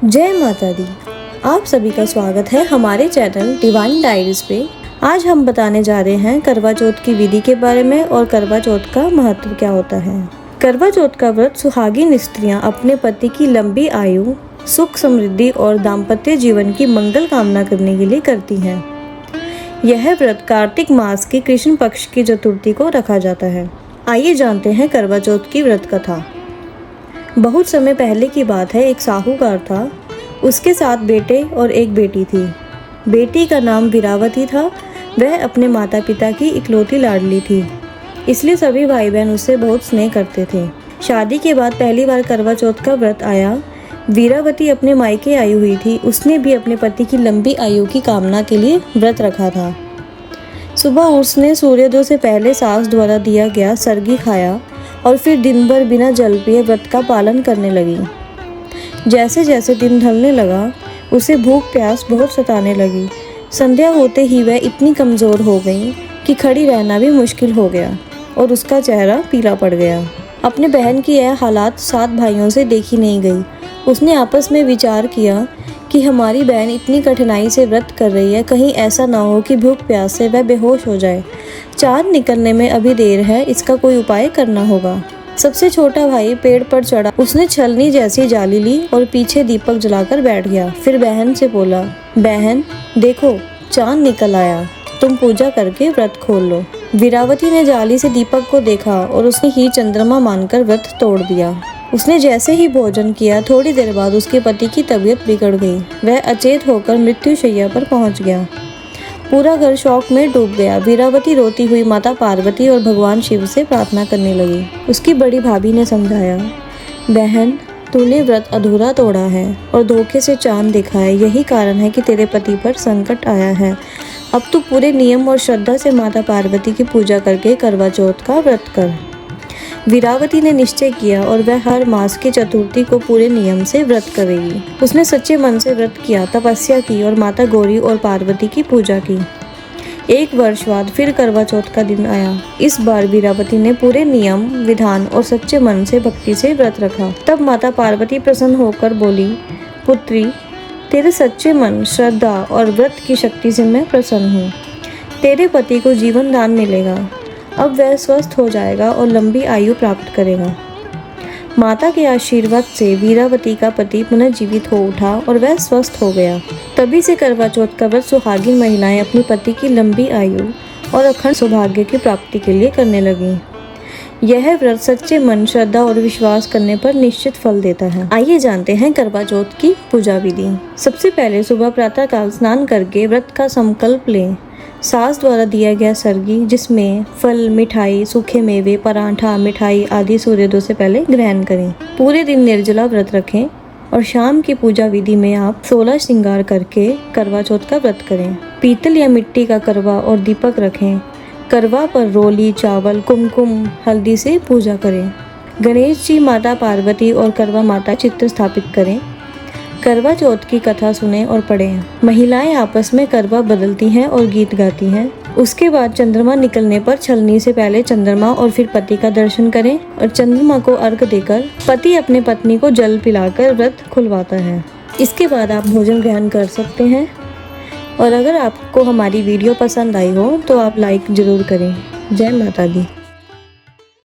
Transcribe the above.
जय माता दी। आप सभी का स्वागत है हमारे चैनल डिवाइन डायरीज पे। आज हम बताने जा रहे हैं करवा चौथ की विधि के बारे में और करवा चौथ का महत्व क्या होता है। करवा चौथ का व्रत सुहागिन स्त्रियां अपने पति की लंबी आयु, सुख समृद्धि और दाम्पत्य जीवन की मंगल कामना करने के लिए करती हैं। यह व्रत कार्तिक मास की कृष्ण पक्ष की चतुर्थी को रखा जाता है। आइए जानते हैं करवा चौथ की व्रत कथा। बहुत समय पहले की बात है, एक साहूकार था। उसके 7 बेटे और एक बेटी थी। बेटी का नाम वीरावती था। वह अपने माता पिता की इकलौती लाडली थी, इसलिए सभी भाई बहन उससे बहुत स्नेह करते थे। शादी के बाद पहली बार करवा चौथ का व्रत आया। वीरावती अपने मायके आई हुई थी। उसने भी अपने पति की लंबी आयु की कामना के लिए व्रत रखा था। सुबह उसने सूर्योदय से पहले सास द्वारा दिया गया सरगी खाया और फिर दिन भर बिना जल पिए व्रत का पालन करने लगी। जैसे जैसे दिन ढलने लगा, उसे भूख प्यास बहुत सताने लगी। संध्या होते ही वह इतनी कमज़ोर हो गई कि खड़ी रहना भी मुश्किल हो गया और उसका चेहरा पीला पड़ गया। अपने बहन की यह हालात 7 भाइयों से देखी नहीं गई। उसने आपस में विचार किया कि हमारी बहन इतनी कठिनाई से व्रत कर रही है, कहीं ऐसा ना हो कि भूख प्यास से वह बेहोश हो जाए। चाँद निकलने में अभी देर है, इसका कोई उपाय करना होगा। सबसे छोटा भाई पेड़ पर चढ़ा। उसने छलनी जैसी जाली ली और पीछे दीपक जलाकर बैठ गया। फिर बहन से बोला, बहन देखो, चाँद निकल आया, तुम पूजा करके व्रत खोल लो। वीरावती ने जाली से दीपक को देखा और उसने ही चंद्रमा मानकर व्रत तोड़ दिया। उसने जैसे ही भोजन किया, थोड़ी देर बाद उसके पति की तबीयत बिगड़ गई। वह अचेत होकर मृत्युशैया पर पहुंच गया। पूरा घर शोक में डूब गया। वीरावती रोती हुई माता पार्वती और भगवान शिव से प्रार्थना करने लगी। उसकी बड़ी भाभी ने समझाया, बहन तूने व्रत अधूरा तोड़ा है और धोखे से चांद देखा है, यही कारण है कि तेरे पति पर संकट आया है। अब तू पूरे नियम और श्रद्धा से माता पार्वती की पूजा करके करवा चौथ का व्रत कर। वीरावती ने निश्चय किया और वह हर मास की चतुर्थी को पूरे नियम से व्रत करेगी। उसने सच्चे मन से व्रत किया, तपस्या की और माता गौरी और पार्वती की पूजा की। 1 वर्ष बाद फिर करवा चौथ का दिन आया। इस बार वीरावती ने पूरे नियम विधान और सच्चे मन से भक्ति से व्रत रखा। तब माता पार्वती प्रसन्न होकर बोली, पुत्री तेरे सच्चे मन, श्रद्धा और व्रत की शक्ति से मैं प्रसन्न हूँ। तेरे पति को जीवन दान मिलेगा। अब वह स्वस्थ हो जाएगा और लंबी आयु प्राप्त करेगा। माता के आशीर्वाद से वीरावती का पति पुनर्जीवित हो उठा और वह स्वस्थ हो गया। तभी से करवा चौथ का व्रत सुहागिन महिलाएं अपने पति की लंबी आयु और अखंड सौभाग्य की प्राप्ति के लिए करने लगी। यह व्रत सच्चे मन, श्रद्धा और विश्वास करने पर निश्चित फल देता है। आइए जानते हैं करवा चौथ की पूजा विधि। सबसे पहले सुबह प्रातःकाल स्नान करके व्रत का संकल्प लें। सास द्वारा दिया गया सरगी, जिसमें फल, मिठाई, सूखे मेवे, पराठा, मिठाई आदि सूर्योदय से पहले ग्रहण करें। पूरे दिन निर्जला व्रत रखें और शाम की पूजा विधि में आप 16 श्रृंगार करके करवा चौथ का व्रत करें। पीतल या मिट्टी का करवा और दीपक रखें। करवा पर रोली, चावल, कुमकुम, हल्दी से पूजा करें। गणेश जी, माता पार्वती और करवा माता चित्र स्थापित करें। करवा चौथ की कथा सुने और पढ़ें। महिलाएं आपस में करवा बदलती हैं और गीत गाती हैं। उसके बाद चंद्रमा निकलने पर छलनी से पहले चंद्रमा और फिर पति का दर्शन करें और चंद्रमा को अर्घ देकर पति अपने पत्नी को जल पिलाकर व्रत खुलवाता है। इसके बाद आप भोजन ग्रहण कर सकते हैं। और अगर आपको हमारी वीडियो पसंद आई हो तो आप लाइक जरूर करें। जय माता दी।